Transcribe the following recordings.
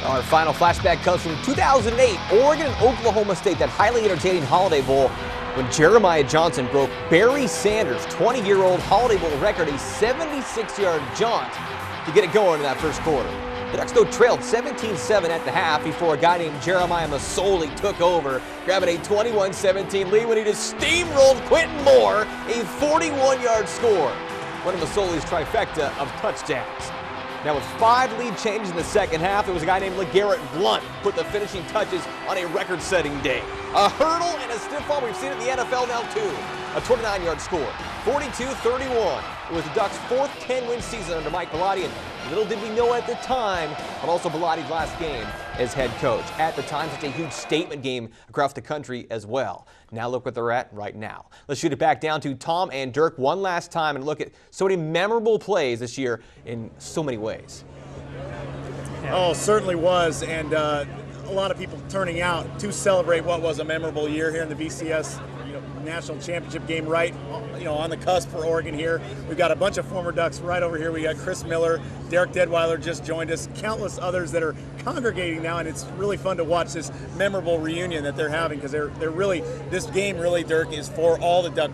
Our final flashback comes from 2008, Oregon and Oklahoma State, that highly entertaining Holiday Bowl when Jeremiah Johnson broke Barry Sanders' 20-year-old Holiday Bowl record, a 76-yard jaunt to get it going in that first quarter. The Ducks, though, trailed 17-7 at the half before a guy named Jeremiah Masoli took over, grabbing a 21-17 lead when he just steamrolled Quentin Moore, a 41-yard score. One of Masoli's trifecta of touchdowns. Now with 5 lead changes in the second half, it was a guy named LeGarrette Blunt who put the finishing touches on a record-setting day. A hurdle and a stiff arm, we've seen it in the NFL now too. A 29-yard score, 42-31. It was the Ducks' 4th 10-win season under Mike Bellotti, and little did we know at the time, but also Bellotti's last game as head coach. At the time, such a huge statement game across the country as well. Now look what they're at right now. Let's shoot it back down to Tom and Dirk one last time and look at so many memorable plays this year in so many ways. Oh, certainly was, and a lot of people turning out to celebrate what was a memorable year here in the BCS national championship game, right on the cusp for Oregon here. We've got a bunch of former Ducks right over here. We got Chris Miller, Derek Deadweiler just joined us, countless others that are congregating now, and it's really fun to watch this memorable reunion that they're having, because they're really, this game really, Dirk, is for all the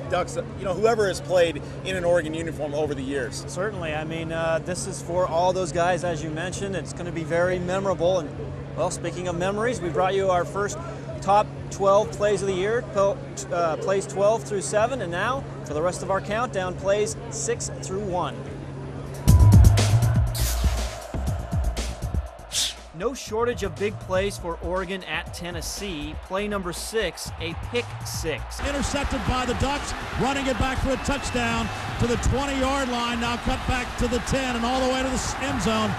Ducks, whoever has played in an Oregon uniform over the years. Certainly. I mean, this is for all those guys, as you mentioned. It's going to be very memorable. And, well, speaking of memories, we brought you our first top 12 plays of the year, plays 12 through 7, and now for the rest of our countdown, plays 6 through 1. No shortage of big plays for Oregon at Tennessee. Play number 6, a pick 6. Intercepted by the Ducks, running it back for a touchdown to the 20-yard line. Now cut back to the 10 and all the way to the end zone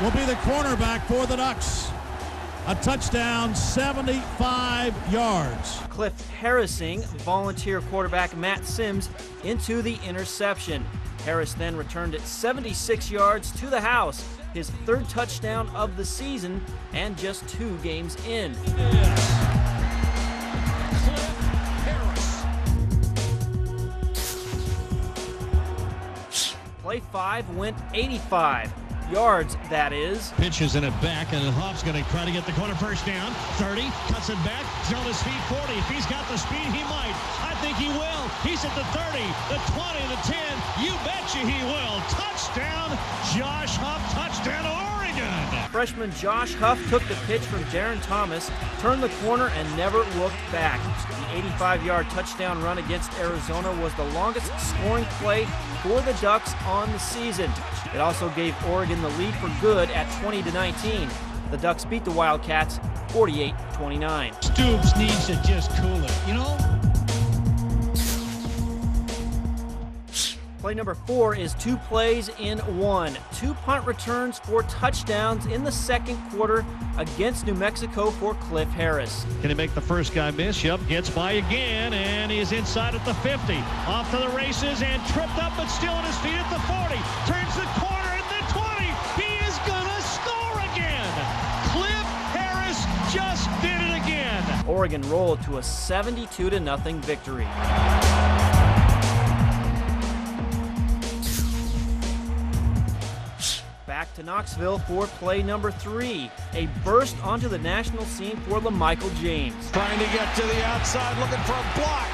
will be the cornerback for the Ducks. A touchdown, 75 yards. Cliff Harrising volunteer quarterback Matt Sims into the interception. Harris then returned it 76 yards to the house, his 3rd touchdown of the season and just 2 games in. Play 5 went 85 yards, that is. Pitches in it back, and Huff's going to try to get the corner first down. 30, cuts it back, he's on his feet, 40. If he's got the speed, he might. I think he will. He's at the 30, the 20, the 10. You betcha he will. Touchdown, Josh Huff. Touchdown, Oregon. Freshman Josh Huff took the pitch from Darren Thomas, turned the corner, and never looked back. The 85-yard touchdown run against Arizona was the longest scoring play for the Ducks on the season. It also gave Oregon the lead for good at 20-19. The Ducks beat the Wildcats 48-29. Stoops needs to just cool it, Play number 4 is 2 plays in 1. 2 punt returns for touchdowns in the second quarter against New Mexico for Cliff Harris. Can he make the first guy miss? Yep, gets by again, and he's inside at the 50. Off to the races and tripped up, but still on his feet at the 40. Turns the corner at the 20. He is gonna score again. Cliff Harris just did it again. Oregon rolled to a 72-0 victory. Back to Knoxville for play number 3. A burst onto the national scene for LaMichael James. Trying to get to the outside, looking for a block.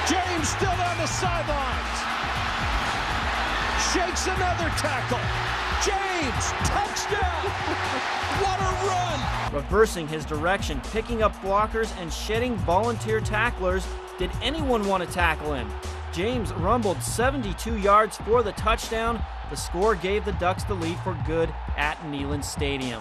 James still on the sidelines. Shakes another tackle. James, touchdown! What a run! Reversing his direction, picking up blockers, and shedding volunteer tacklers. Did anyone want to tackle him? James rumbled 72 yards for the touchdown. The score gave the Ducks the lead for good at Neyland Stadium.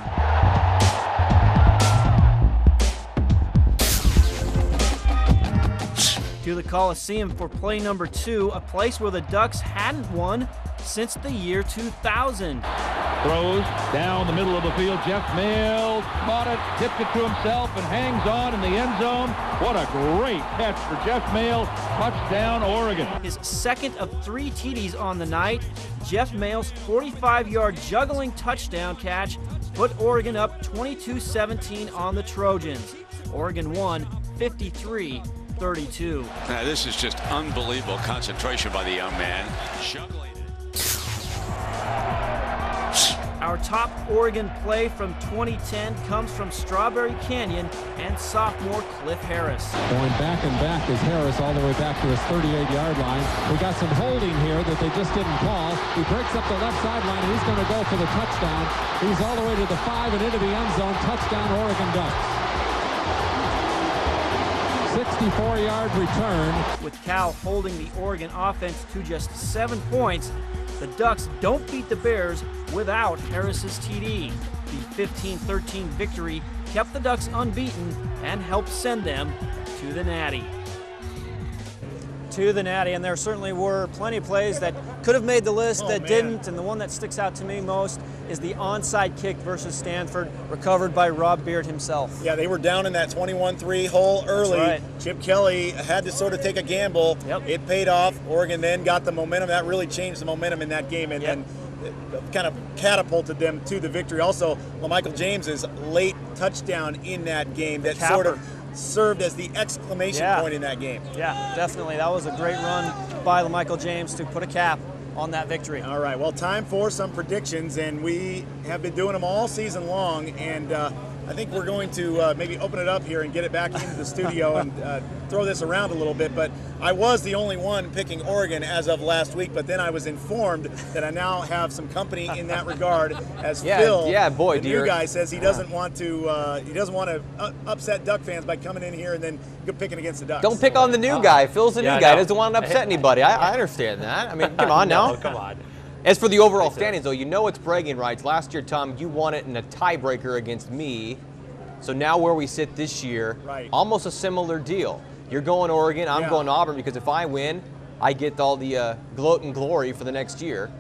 To the Coliseum for play number 2, a place where the Ducks hadn't won since the year 2000. Throws down the middle of the field. Jeff Mail caught it, tipped it to himself, and hangs on in the end zone. What a great catch for Jeff Mail. Touchdown, Oregon. His second of 3 TDs on the night. Jeff Mail's 45-yard juggling touchdown catch put Oregon up 22-17 on the Trojans. Oregon won 53-32. Now, this is just unbelievable concentration by the young man. Juggling. Our Our top Oregon play from 2010 comes from Strawberry Canyon and sophomore Cliff Harris. Going back and back is Harris all the way back to his 38-yard line. We got some holding here that they just didn't call. He breaks up the left sideline, and he's going to go for the touchdown. He's all the way to the 5 and into the end zone. Touchdown, Oregon Ducks. 64-yard return. With Cal holding the Oregon offense to just 7 points, the Ducks don't beat the Bears without Harris's TD. The 15-13 victory kept the Ducks unbeaten and helped send them to the Natty. To the Natty, and there certainly were plenty of plays that could have made the list that didn't, and the one that sticks out to me most is the onside kick versus Stanford, recovered by Rob Beard himself. Yeah, they were down in that 21-3 hole early. That's right. Chip Kelly had to sort of take a gamble. Yep. It paid off. Oregon then got the momentum. That really changed the momentum in that game, and kind of catapulted them to the victory. Also, LaMichael James's late touchdown in that game that sort of served as the exclamation point in that game. Yeah, definitely. That was a great run by LaMichael James to put a cap on that victory. All right, well, time for some predictions, and we have been doing them all season long, and I think we're going to maybe open it up here and get it back into the studio and throw this around a little bit. But I was the only one picking Oregon as of last week, but then I was informed that I now have some company in that regard, as Phil, the new guy, says he doesn't want to upset Duck fans by coming in here and then picking against the Ducks. Don't pick on the new guy. Phil's the new guy. He doesn't want to upset anybody. I understand that. I mean, come on now. No, come on. As for the overall standings, though, you know it's bragging rights. Last year, Tom, you won it in a tiebreaker against me. So now where we sit this year, almost a similar deal. You're going Oregon, I'm going Auburn, because if I win, I get all the gloat and glory for the next year.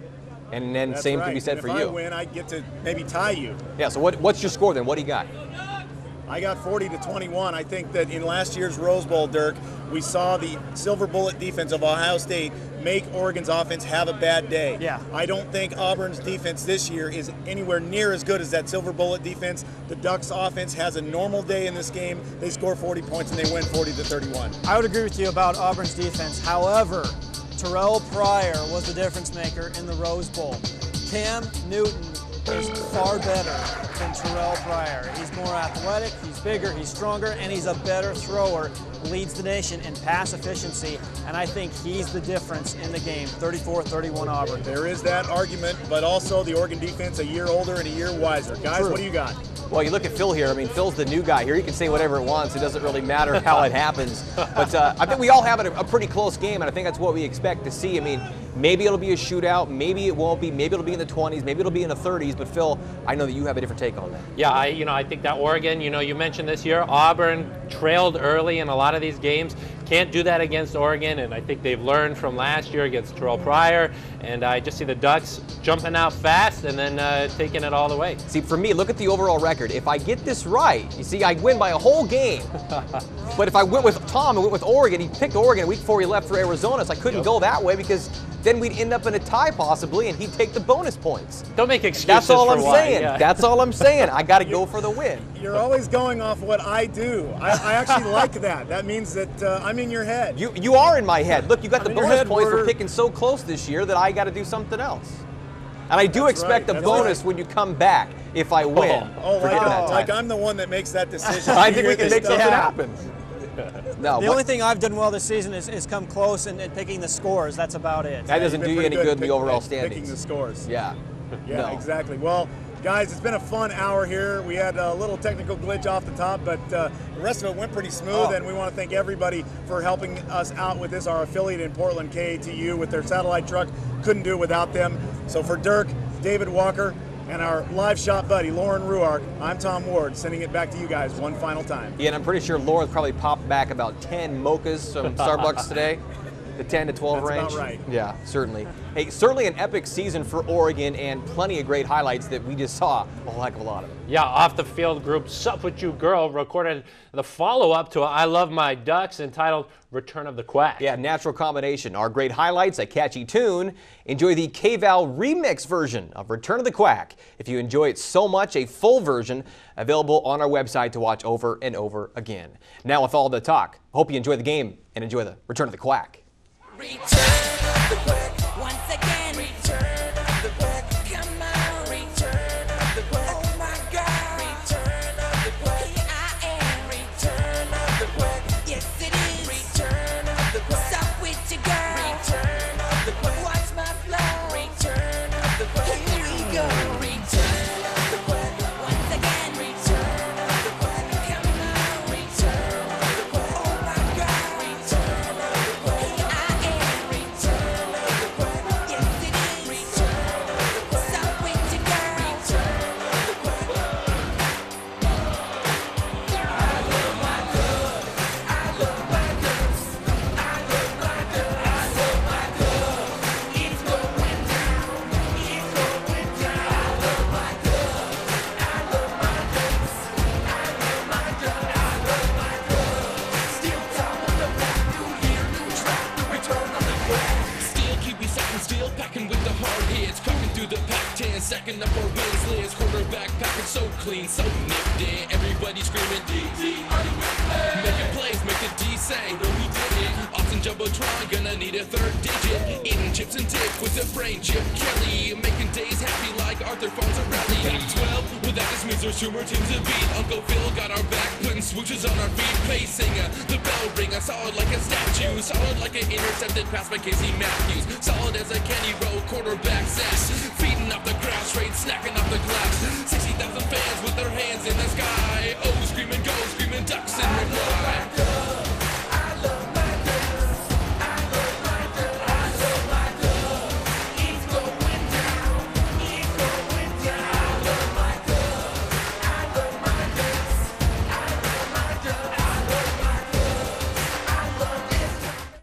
And then same can be said for you. If I win, I get to maybe tie you. Yeah, so what's your score then? What do you got? I got 40-21. I think that in last year's Rose Bowl, Dirk, we saw the silver bullet defense of Ohio State make Oregon's offense have a bad day. Yeah. I don't think Auburn's defense this year is anywhere near as good as that silver bullet defense. The Ducks offense has a normal day in this game. They score 40 points and they win 40-31. I would agree with you about Auburn's defense. However, Terrell Pryor was the difference maker in the Rose Bowl. Cam Newton is far better than Terrell Pryor. He's more athletic, he's bigger, he's stronger, and he's a better thrower. Leads the nation in pass efficiency, and I think he's the difference in the game. 34-31 Auburn. There is that argument, but also the Oregon defense a year older and a year wiser. Guys, what do you got? Well, you look at Phil here. I mean, Phil's the new guy here. He can say whatever it wants. It doesn't really matter how it happens. But I think we all have a pretty close game, and I think that's what we expect to see. I mean, maybe it'll be a shootout. Maybe it won't be. Maybe it'll be in the 20s. Maybe it'll be in the 30s. But, Phil, I know that you have a different take on that. Yeah, I think that Oregon, you mentioned this year, Auburn trailed early in a lot of these games. Can't do that against Oregon, and I think they've learned from last year against Terrell Pryor, and I just see the Ducks jumping out fast and then taking it all the way. See, for me, look at the overall record. If I get this right, you see, I win by a whole game. But if I went with Tom and went with Oregon, he picked Oregon a week before he left for Arizona, so I couldn't go that way because then we'd end up in a tie possibly, and he'd take the bonus points. Don't make excuses. That's all I'm why. saying. Yeah. That's all I'm saying. I got to go for the win. You're always going off what I do. I actually like that. That means that I'm in your head. You are in my head. Look, you got the in your bonus head, points for Word. picking so close this year that I got to do something else. And I do expect a bonus when you come back if I win. Like I'm the one that makes that decision. I think we can make something happen. No, the only thing I've done well this season is come close and picking the scores. That's about it. That doesn't do you any good in the overall standings. Picking the scores. Yeah. Yeah, exactly. Well, guys, it's been a fun hour here. We had a little technical glitch off the top, but the rest of it went pretty smooth, and we want to thank everybody for helping us out with this. Our affiliate in Portland, KATU, with their satellite truck. Couldn't do it without them. So for Dirk, David Walker, and our live shot buddy, Lauren Ruark, I'm Tom Ward, sending it back to you guys one final time. Yeah, and I'm pretty sure Lauren probably popped back about 10 mochas from Starbucks today. The 10 to 12 That's range. about right. Yeah, certainly. Hey, certainly an epic season for Oregon and plenty of great highlights that we just saw. A whole heck of a lot of them. Yeah, off the field group Supwitchugirl recorded the follow-up to I Love My Ducks entitled Return of the Quack. Yeah, natural combination. Our great highlights, a catchy tune. Enjoy the KVAL remix version of Return of the Quack. If you enjoy it so much, a full version available on our website to watch over and over again. Now with all the talk, hope you enjoy the game and enjoy the Return of the Quack. Return of the Quack, once again. Return of the Quack, come on. Return hits, cracking through the Pac-10, stacking up our wins list. Quarterback packing so clean, so nifty. Everybody screaming, D, are you with me? Making plays, make the D say, no we did it. Austin Jumbotron, gonna need a third digit. Eating chips and dip with a brain chip. Kelly, making days happy like Arthur Fonzarelli. Pac-12, without this means there's 2 more teams to beat. Uncle Phil got our back, putting swooches on our feet. Pacing, the bell ring, solid like a statue. Solid like an intercepted pass by Casey Matthews. Solid as a Kenny Rowe quarterback sass. Feeding off the grass, straight snacking off the glass. 60,000 fans with their hands in the sky. Oh, screaming go, screaming ducks in reply.